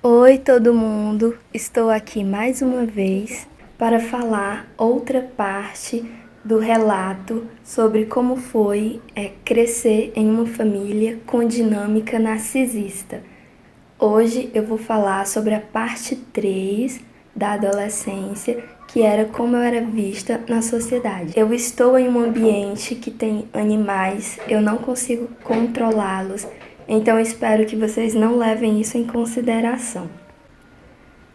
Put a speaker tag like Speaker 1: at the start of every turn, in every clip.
Speaker 1: Oi, todo mundo! Estou aqui mais uma vez para falar outra parte do relato sobre como foi crescer em uma família com dinâmica narcisista. Hoje eu vou falar sobre a parte 3 da adolescência, que era como eu era vista na sociedade. Eu estou em um ambiente que tem animais, eu não consigo controlá-los, então espero que vocês não levem isso em consideração.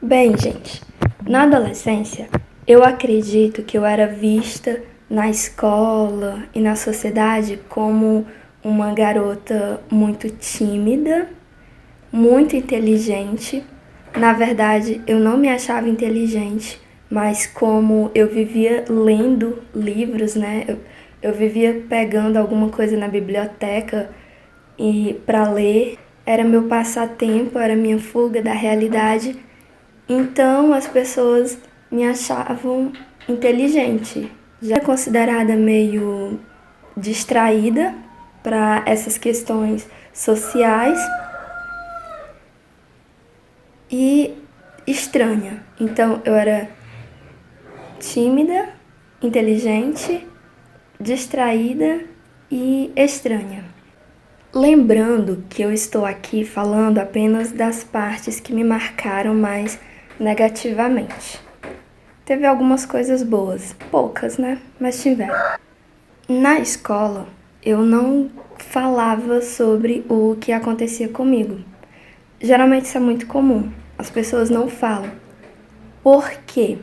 Speaker 1: Bem, gente, na adolescência, eu acredito que eu era vista na escola e na sociedade como uma garota muito tímida, muito inteligente. Na verdade, eu não me achava inteligente, mas como eu vivia lendo livros, né? Eu vivia pegando alguma coisa na biblioteca e para ler, era meu passatempo, era minha fuga da realidade. Então as pessoas me achavam inteligente. Já era considerada meio distraída para essas questões sociais e estranha. Então eu era tímida, inteligente, distraída e estranha. Lembrando que eu estou aqui falando apenas das partes que me marcaram mais negativamente. Teve algumas coisas boas, poucas, né? Mas tiveram. Na escola, eu não falava sobre o que acontecia comigo. Geralmente isso é muito comum, as pessoas não falam. Por quê?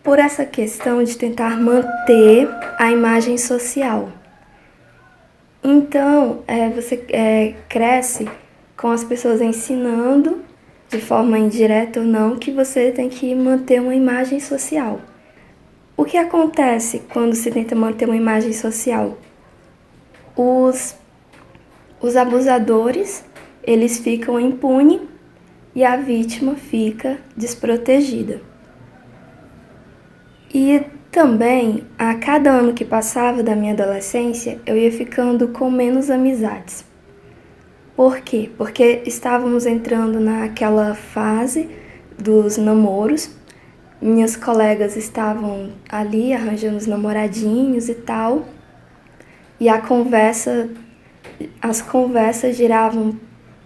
Speaker 1: Por essa questão de tentar manter a imagem social. Então, você cresce com as pessoas ensinando, de forma indireta ou não, que você tem que manter uma imagem social. O que acontece quando se tenta manter uma imagem social? Os abusadores, eles ficam impunes e a vítima fica desprotegida. E também, a cada ano que passava da minha adolescência, eu ia ficando com menos amizades. Por quê? Porque estávamos entrando naquela fase dos namoros. Minhas colegas estavam ali arranjando os namoradinhos e tal. E as conversas giravam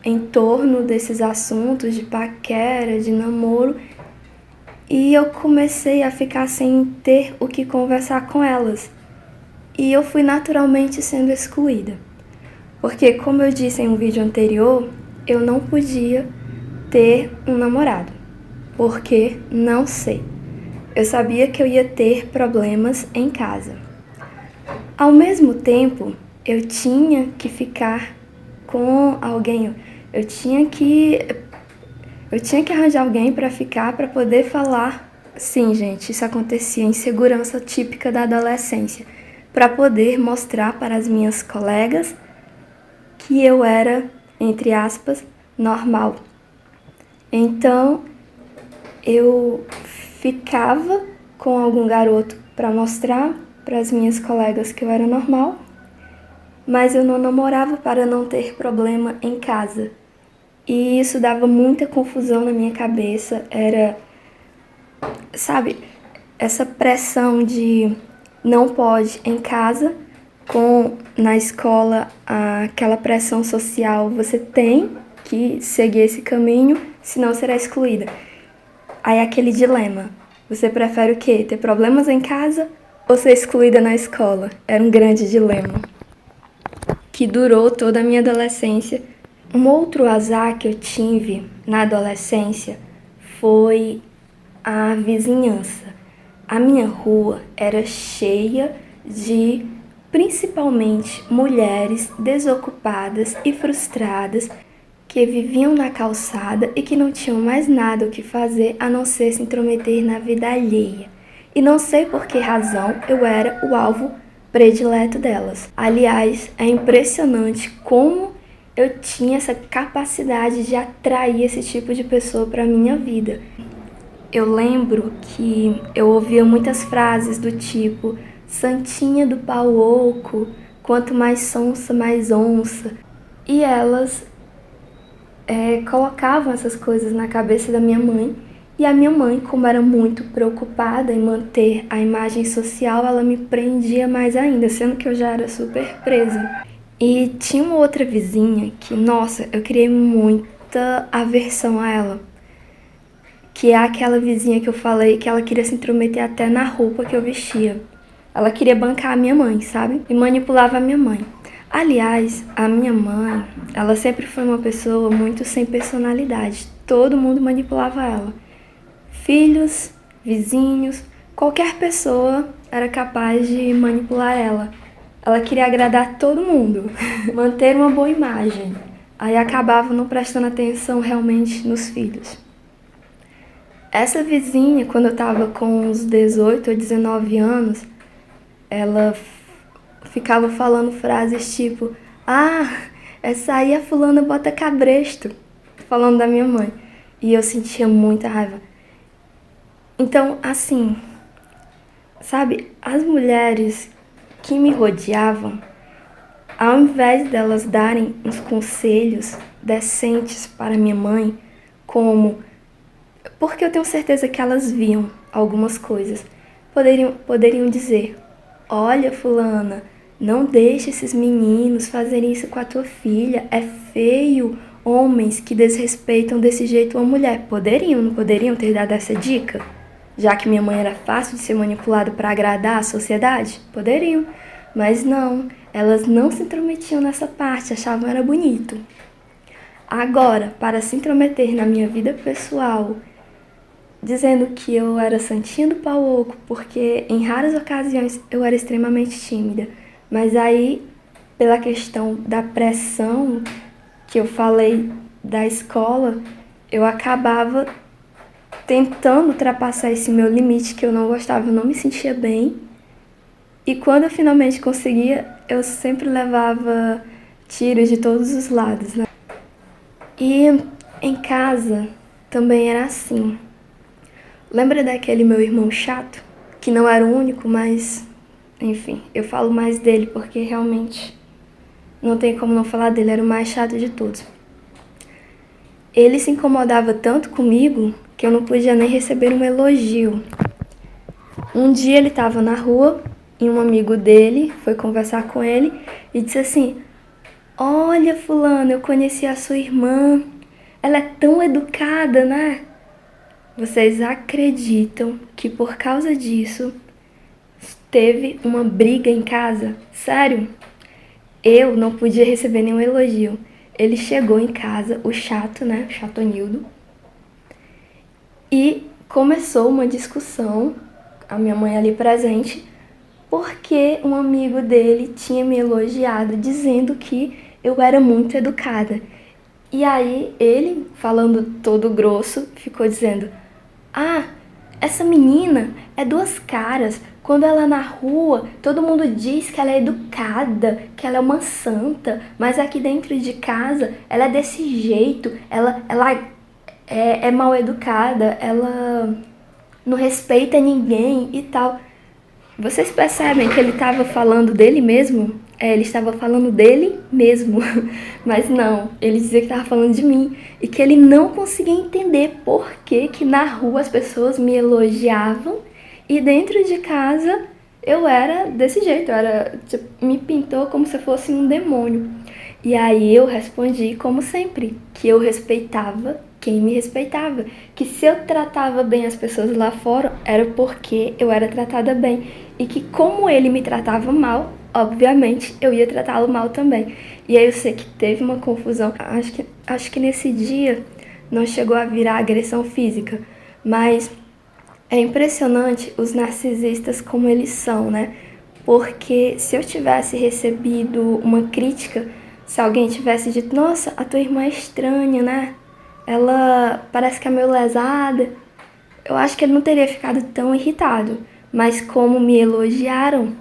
Speaker 1: em torno desses assuntos de paquera, de namoro. E eu comecei a ficar sem ter o que conversar com elas. E eu fui naturalmente sendo excluída. Porque, como eu disse em um vídeo anterior, eu não podia ter um namorado. Porque não sei. Eu sabia que eu ia ter problemas em casa. Ao mesmo tempo, eu tinha que ficar com alguém. Eu tinha que arranjar alguém para ficar, para poder falar. Sim, gente, isso acontecia, insegurança típica da adolescência. Para poder mostrar para as minhas colegas que eu era, entre aspas, normal. Então, eu ficava com algum garoto para mostrar para as minhas colegas que eu era normal, mas eu não namorava para não ter problema em casa. E isso dava muita confusão na minha cabeça, sabe, essa pressão de não pode em casa, na escola aquela pressão social, você tem que seguir esse caminho, senão será excluída. Aí aquele dilema, você prefere o quê? Ter problemas em casa ou ser excluída na escola? Era um grande dilema, que durou toda a minha adolescência. Um outro azar que eu tive na adolescência foi a vizinhança. A minha rua era cheia de, principalmente, mulheres desocupadas e frustradas que viviam na calçada e que não tinham mais nada o que fazer a não ser se intrometer na vida alheia. E não sei por que razão eu era o alvo predileto delas. Aliás, é impressionante como eu tinha essa capacidade de atrair esse tipo de pessoa para a minha vida. Eu lembro que eu ouvia muitas frases do tipo santinha do pau oco, quanto mais sonsa, mais onça. E elas colocavam essas coisas na cabeça da minha mãe. E a minha mãe, como era muito preocupada em manter a imagem social, ela me prendia mais ainda, sendo que eu já era super presa. E tinha uma outra vizinha que, nossa, eu criei muita aversão a ela. Que é aquela vizinha que eu falei que ela queria se intrometer até na roupa que eu vestia. Ela queria bancar a minha mãe, sabe? E manipulava a minha mãe. Aliás, a minha mãe, ela sempre foi uma pessoa muito sem personalidade. Todo mundo manipulava ela. Filhos, vizinhos, qualquer pessoa era capaz de manipular ela. Ela queria agradar todo mundo, manter uma boa imagem. Aí acabava não prestando atenção realmente nos filhos. Essa vizinha, quando eu tava com uns 18 ou 19 anos, ela ficava falando frases tipo: "Ah, essa aí a fulana bota cabresto", falando da minha mãe. E eu sentia muita raiva. Então, assim, sabe, as mulheres que me rodeavam, ao invés delas darem uns conselhos decentes para minha mãe, como, porque eu tenho certeza que elas viam algumas coisas, poderiam dizer: "Olha, fulana, não deixe esses meninos fazerem isso com a tua filha, é feio homens que desrespeitam desse jeito uma mulher". Não poderiam ter dado essa dica? Já que minha mãe era fácil de ser manipulada para agradar a sociedade? Poderiam, mas não, elas não se intrometiam nessa parte, achavam era bonito. Agora, para se intrometer na minha vida pessoal, dizendo que eu era santinha do pau oco, porque em raras ocasiões eu era extremamente tímida, mas aí, pela questão da pressão que eu falei da escola, eu acabava tentando ultrapassar esse meu limite que eu não gostava, eu não me sentia bem. E quando eu finalmente conseguia, eu sempre levava tiros de todos os lados, né? E em casa também era assim. Lembra daquele meu irmão chato? Que não era o único, mas enfim, eu falo mais dele porque realmente não tem como não falar dele, era o mais chato de todos. Ele se incomodava tanto comigo que eu não podia nem receber um elogio. Um dia ele estava na rua e um amigo dele foi conversar com ele e disse assim: "Olha, fulano, eu conheci a sua irmã. Ela é tão educada, né?" Vocês acreditam que por causa disso teve uma briga em casa? Sério? Eu não podia receber nenhum elogio. Ele chegou em casa, o chato, né? O chatonildo. E começou uma discussão, a minha mãe ali presente, porque um amigo dele tinha me elogiado, dizendo que eu era muito educada. E aí ele, falando todo grosso, ficou dizendo: "Ah, essa menina é duas caras. Quando ela é na rua, todo mundo diz que ela é educada, que ela é uma santa, mas aqui dentro de casa ela é desse jeito, ela é mal educada, ela não respeita ninguém e tal." Vocês percebem que ele estava falando dele mesmo? Ele estava falando dele mesmo, mas não, ele dizia que estava falando de mim e que ele não conseguia entender por que na rua as pessoas me elogiavam e dentro de casa eu era desse jeito, me pintou como se fosse um demônio. E aí eu respondi, como sempre, que eu respeitava quem me respeitava, que se eu tratava bem as pessoas lá fora era porque eu era tratada bem e que como ele me tratava mal, obviamente eu ia tratá-lo mal também. E aí eu sei que teve uma confusão, acho que nesse dia não chegou a virar agressão física, mas é impressionante os narcisistas como eles são, né? Porque se eu tivesse recebido uma crítica, se alguém tivesse dito: "Nossa, a tua irmã é estranha, né? Ela parece que é meio lesada", eu acho que ele não teria ficado tão irritado. Mas como me elogiaram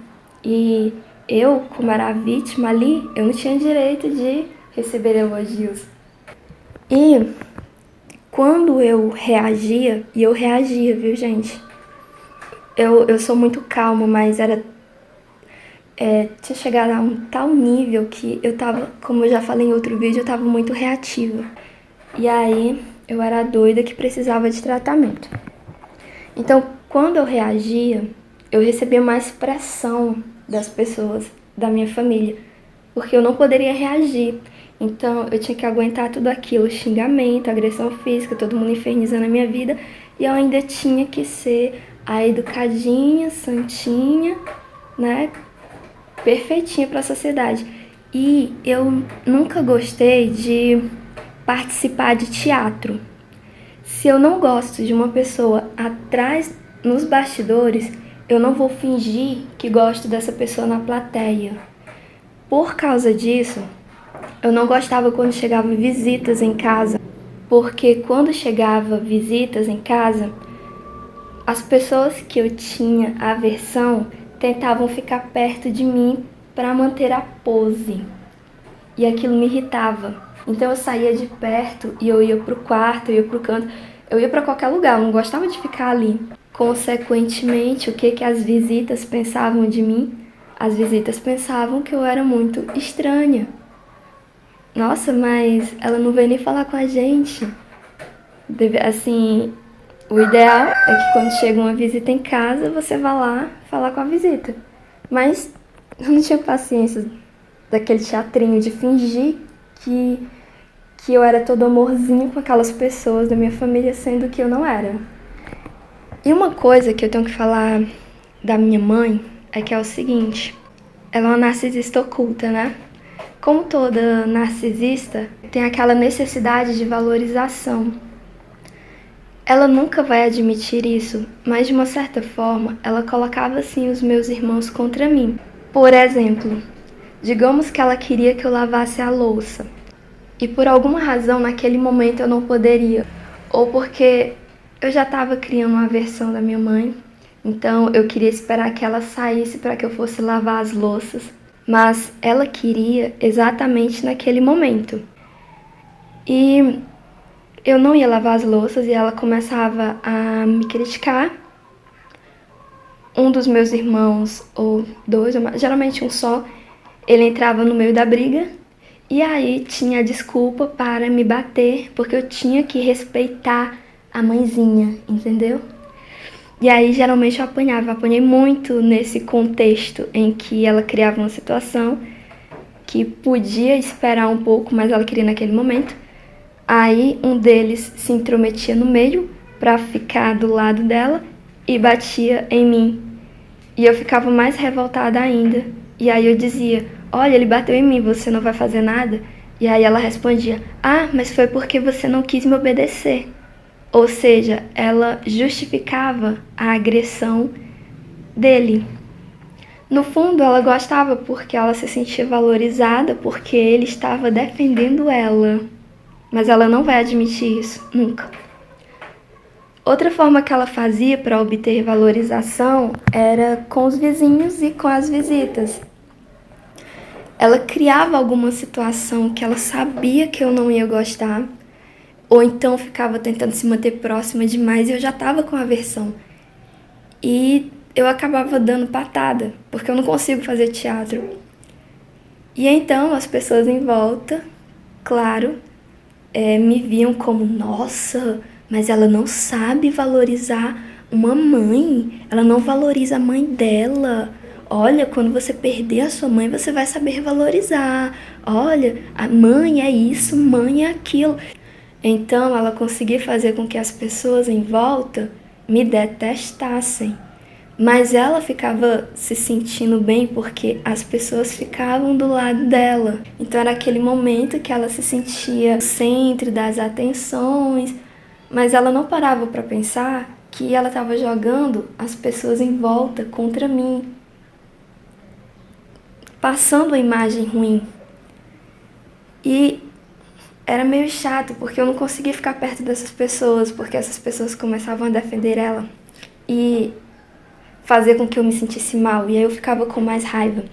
Speaker 1: e eu, como era a vítima ali, eu não tinha direito de receber elogios. E quando eu reagia, e eu reagia, viu, gente? Eu sou muito calma, mas tinha chegado a um tal nível que eu tava, como eu já falei em outro vídeo, eu tava muito reativa. E aí eu era a doida que precisava de tratamento. Então, quando eu reagia, eu recebia mais pressão das pessoas, da minha família, porque eu não poderia reagir. Então, eu tinha que aguentar tudo aquilo, xingamento, agressão física, todo mundo infernizando a minha vida, e eu ainda tinha que ser a educadinha, santinha, né, perfeitinha para a sociedade. E eu nunca gostei de participar de teatro. Se eu não gosto de uma pessoa atrás, nos bastidores, eu não vou fingir que gosto dessa pessoa na plateia. Por causa disso, eu não gostava quando chegava visitas em casa, porque quando chegava visitas em casa, as pessoas que eu tinha aversão tentavam ficar perto de mim para manter a pose. E aquilo me irritava. Então eu saía de perto e eu ia pro quarto, eu ia pro canto, eu ia para qualquer lugar, eu não gostava de ficar ali. Consequentemente, o que as visitas pensavam de mim? As visitas pensavam que eu era muito estranha. Nossa, mas ela não veio nem falar com a gente. Assim, o ideal é que quando chega uma visita em casa, você vá lá falar com a visita. Mas eu não tinha paciência daquele teatrinho de fingir que eu era todo amorzinho com aquelas pessoas da minha família, sendo que eu não era. E uma coisa que eu tenho que falar da minha mãe é que é o seguinte: ela é uma narcisista oculta, né? Como toda narcisista, tem aquela necessidade de valorização. Ela nunca vai admitir isso, mas de uma certa forma, ela colocava assim os meus irmãos contra mim. Por exemplo, digamos que ela queria que eu lavasse a louça. E por alguma razão, naquele momento eu não poderia. Ou porque eu já estava criando uma aversão da minha mãe. Então eu queria esperar que ela saísse para que eu fosse lavar as louças. Mas ela queria exatamente naquele momento. E eu não ia lavar as louças e ela começava a me criticar. Um dos meus irmãos, ou dois, geralmente um só, ele entrava no meio da briga. E aí tinha a desculpa para me bater, porque eu tinha que respeitar a mãezinha, entendeu? E aí geralmente eu apanhei muito nesse contexto em que ela criava uma situação que podia esperar um pouco, mas ela queria naquele momento. Aí um deles se intrometia no meio para ficar do lado dela e batia em mim. E eu ficava mais revoltada ainda. E aí eu dizia: olha, ele bateu em mim, você não vai fazer nada? E aí ela respondia: ah, mas foi porque você não quis me obedecer. Ou seja, ela justificava a agressão dele. No fundo, ela gostava porque ela se sentia valorizada, porque ele estava defendendo ela. Mas ela não vai admitir isso, nunca. Outra forma que ela fazia para obter valorização era com os vizinhos e com as visitas. Ela criava alguma situação que ela sabia que eu não ia gostar, ou então ficava tentando se manter próxima demais e eu já estava com aversão. E eu acabava dando patada, porque eu não consigo fazer teatro. E então as pessoas em volta, claro, me viam como: nossa, mas ela não sabe valorizar uma mãe, ela não valoriza a mãe dela. Olha, quando você perder a sua mãe, você vai saber valorizar. Olha, a mãe é isso, mãe é aquilo. Então, ela conseguia fazer com que as pessoas em volta me detestassem. Mas ela ficava se sentindo bem porque as pessoas ficavam do lado dela. Então, era aquele momento que ela se sentia o centro das atenções. Mas ela não parava para pensar que ela estava jogando as pessoas em volta contra mim, passando a imagem ruim. E era meio chato, porque eu não conseguia ficar perto dessas pessoas, porque essas pessoas começavam a defender ela e fazer com que eu me sentisse mal, e aí eu ficava com mais raiva.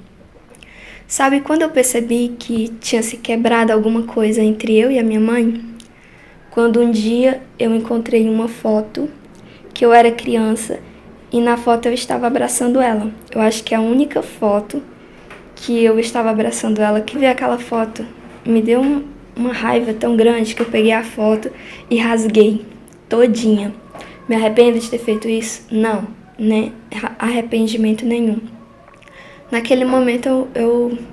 Speaker 1: Sabe, quando eu percebi que tinha se quebrado alguma coisa entre eu e a minha mãe? Quando um dia eu encontrei uma foto que eu era criança e na foto eu estava abraçando ela. Eu acho que é a única foto que eu estava abraçando ela. Que ver aquela foto me deu uma raiva tão grande que eu peguei a foto e rasguei todinha. Me arrependo de ter feito isso? Não, né? Arrependimento nenhum. Naquele momento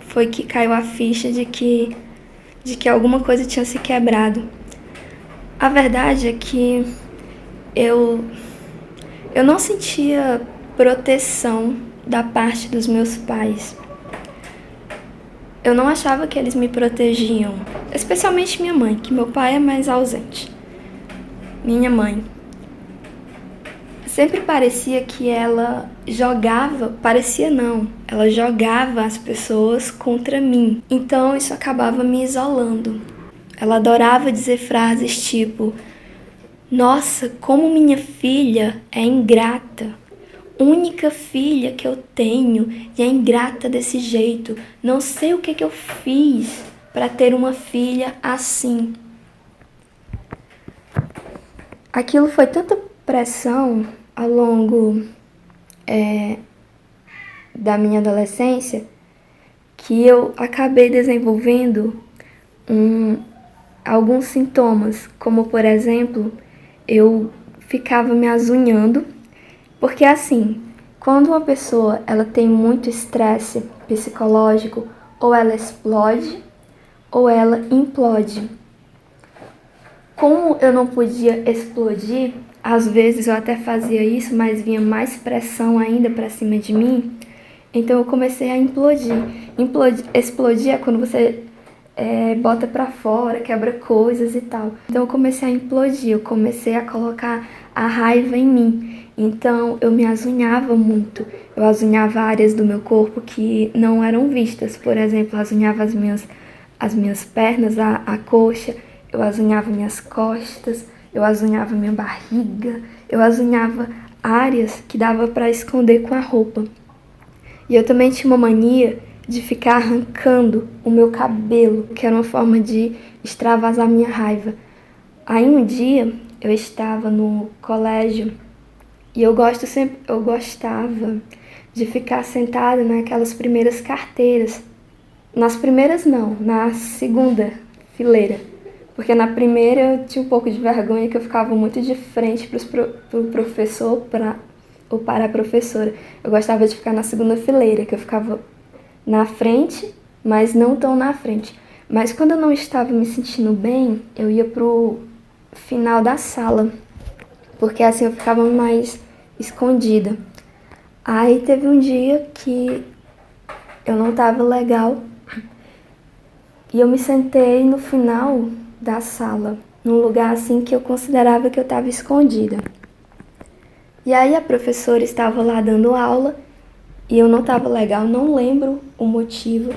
Speaker 1: foi que caiu a ficha de que alguma coisa tinha se quebrado. A verdade é que eu não sentia proteção da parte dos meus pais. Eu não achava que eles me protegiam, especialmente minha mãe, que meu pai é mais ausente. Minha mãe. Sempre parecia que ela jogava, parecia não, ela jogava as pessoas contra mim. Então isso acabava me isolando. Ela adorava dizer frases tipo: nossa, como minha filha é ingrata. Única filha que eu tenho e é ingrata desse jeito. Não sei o que eu fiz para ter uma filha assim. Aquilo foi tanta pressão ao longo da minha adolescência que eu acabei desenvolvendo alguns sintomas, como por exemplo, eu ficava me azunhando, porque assim, quando uma pessoa ela tem muito estresse psicológico, ou ela explode ou ela implode. Como eu não podia explodir, às vezes eu até fazia isso, mas vinha mais pressão ainda para cima de mim. Então eu comecei a implodir. Explodir é quando você bota para fora, quebra coisas e tal. Então eu comecei a implodir, eu comecei a colocar a raiva em mim. Então eu me azunhava muito. Eu azunhava áreas do meu corpo que não eram vistas. Por exemplo, eu azunhava as minhas pernas, a coxa. Eu azunhava minhas costas, eu azunhava minha barriga, eu azunhava áreas que dava para esconder com a roupa. E eu também tinha uma mania de ficar arrancando o meu cabelo, que era uma forma de extravasar minha raiva. Aí um dia eu estava no colégio e eu gostava de ficar sentada naquelas primeiras carteiras. Nas primeiras não, na segunda fileira. Porque na primeira eu tinha um pouco de vergonha, que eu ficava muito de frente pro professor ou para a professora. Eu gostava de ficar na segunda fileira, que eu ficava na frente, mas não tão na frente. Mas quando eu não estava me sentindo bem, eu ia pro final da sala, porque assim eu ficava mais escondida. Aí teve um dia que eu não estava legal e eu me sentei no final da sala, num lugar assim que eu considerava que eu estava escondida. E aí a professora estava lá dando aula e eu não estava legal, não lembro o motivo,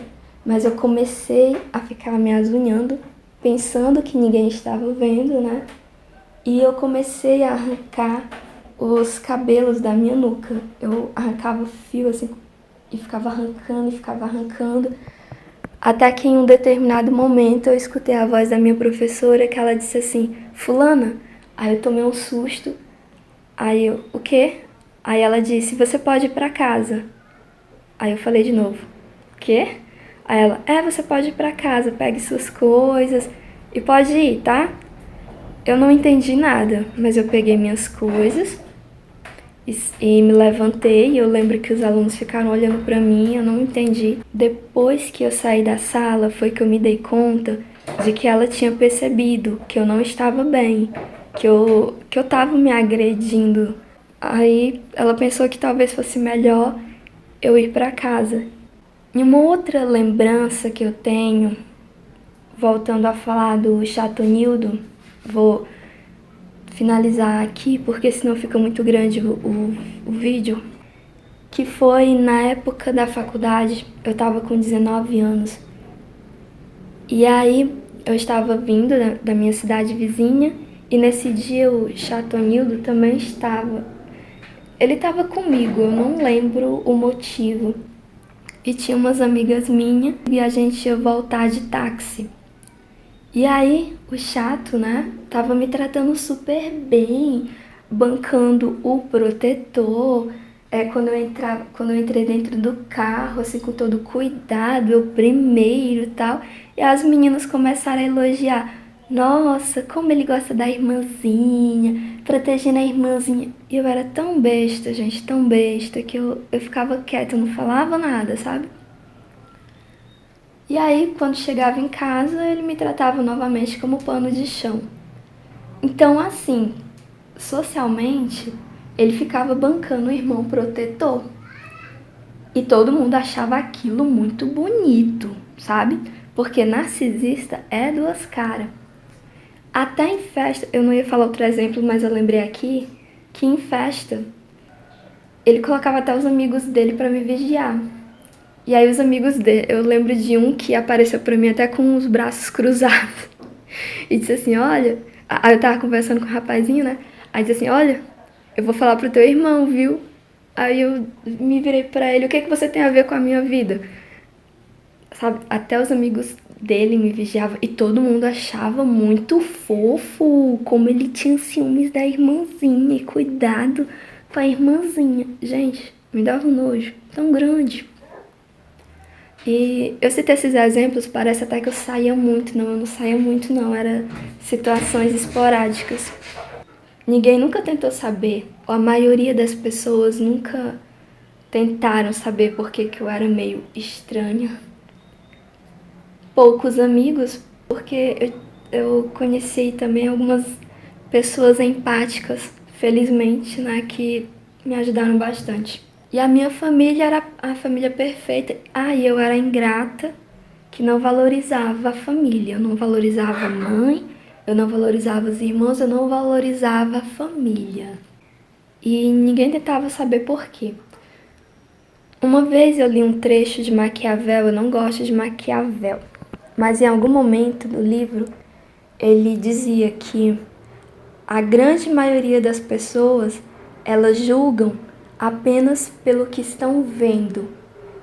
Speaker 1: mas eu comecei a ficar me azunhando, pensando que ninguém estava vendo, né? E eu comecei a arrancar os cabelos da minha nuca. Eu arrancava o fio assim e ficava arrancando. Até que em um determinado momento eu escutei a voz da minha professora, que ela disse assim: fulana. Aí eu tomei um susto. Aí eu: o quê? Aí ela disse: você pode ir pra casa. Aí eu falei de novo: o quê? Aí ela: você pode ir pra casa, pegue suas coisas e pode ir, tá? Eu não entendi nada, mas eu peguei minhas coisas e me levantei. Eu lembro que os alunos ficaram olhando pra mim, eu não entendi. Depois que eu saí da sala, foi que eu me dei conta de que ela tinha percebido que eu não estava bem, que eu tava me agredindo. Aí ela pensou que talvez fosse melhor eu ir pra casa. E uma outra lembrança que eu tenho, voltando a falar do Chatonildo, vou finalizar aqui, porque senão fica muito grande o vídeo, que foi na época da faculdade. Eu tava com 19 anos. E aí eu estava vindo da minha cidade vizinha, e nesse dia o Chatonildo também estava. Ele estava comigo, eu não lembro o motivo. E tinha umas amigas minhas e a gente ia voltar de táxi. E aí, o chato, né, tava me tratando super bem, bancando o protetor, Quando eu entrei dentro do carro, assim, com todo cuidado, eu primeiro e tal, e as meninas começaram a elogiar. Nossa, como ele gosta da irmãzinha, protegendo a irmãzinha. E eu era tão besta, gente, tão besta, que eu ficava quieta, eu não falava nada, sabe? E aí, quando chegava em casa, ele me tratava novamente como pano de chão. Então, assim, socialmente, ele ficava bancando o irmão protetor. E todo mundo achava aquilo muito bonito, sabe? Porque narcisista é duas caras. Até em festa, eu não ia falar outro exemplo, mas eu lembrei aqui que em festa ele colocava até os amigos dele pra me vigiar. E aí os amigos dele, eu lembro de um que apareceu pra mim até com os braços cruzados. E disse assim, olha, aí eu tava conversando com o rapazinho, né? Aí disse assim, olha, eu vou falar pro teu irmão, viu? Aí eu me virei pra ele, o que que você tem a ver com a minha vida? Sabe, até os amigos dele me vigiavam e todo mundo achava muito fofo como ele tinha ciúmes da irmãzinha e cuidado com a irmãzinha. Gente, me dava um nojo tão grande. E eu citei esses exemplos, parece até que eu saía muito, não, eu não saía muito não, era situações esporádicas. Ninguém nunca tentou saber, ou a maioria das pessoas nunca tentaram saber por que eu era meio estranha. Poucos amigos, porque eu conheci também algumas pessoas empáticas, felizmente, né, que me ajudaram bastante. E a minha família era a família perfeita. E eu era ingrata, que não valorizava a família. Eu não valorizava a mãe, eu não valorizava os irmãos, eu não valorizava a família. E ninguém tentava saber por quê. Uma vez eu li um trecho de Maquiavel, eu não gosto de Maquiavel, mas em algum momento do livro ele dizia que a grande maioria das pessoas, elas julgam apenas pelo que estão vendo.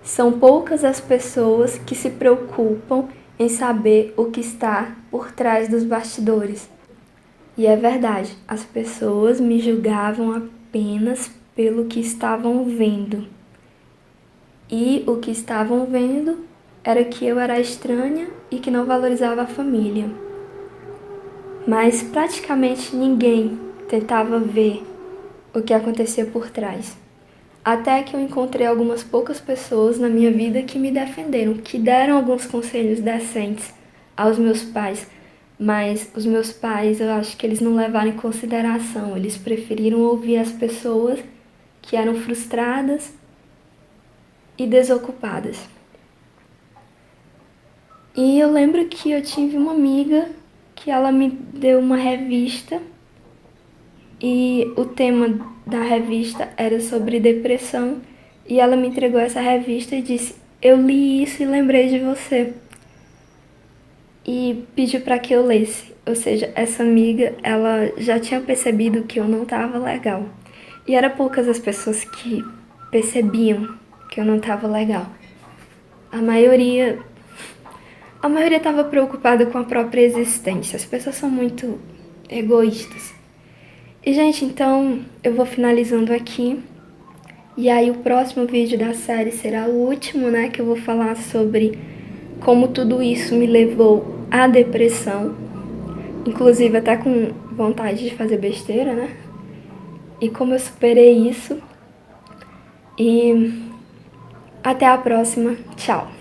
Speaker 1: São poucas as pessoas que se preocupam em saber o que está por trás dos bastidores. E é verdade, as pessoas me julgavam apenas pelo que estavam vendo. E o que estavam vendo era que eu era estranha e que não valorizava a família. Mas praticamente ninguém tentava ver o que acontecia por trás. Até que eu encontrei algumas poucas pessoas na minha vida que me defenderam, que deram alguns conselhos decentes aos meus pais. Mas os meus pais, eu acho que eles não levaram em consideração. Eles preferiram ouvir as pessoas que eram frustradas e desocupadas. E eu lembro que eu tive uma amiga que ela me deu uma revista e o tema da revista era sobre depressão e ela me entregou essa revista e disse: eu li isso e lembrei de você. E pediu para que eu lesse. Ou seja, essa amiga, ela já tinha percebido que eu não estava legal. E eram poucas as pessoas que percebiam que eu não estava legal. A maioria estava preocupada com a própria existência. As pessoas são muito egoístas. E, gente, então eu vou finalizando aqui. E aí o próximo vídeo da série será o último, né? Que eu vou falar sobre como tudo isso me levou à depressão. Inclusive até com vontade de fazer besteira, né? E como eu superei isso. E até a próxima. Tchau!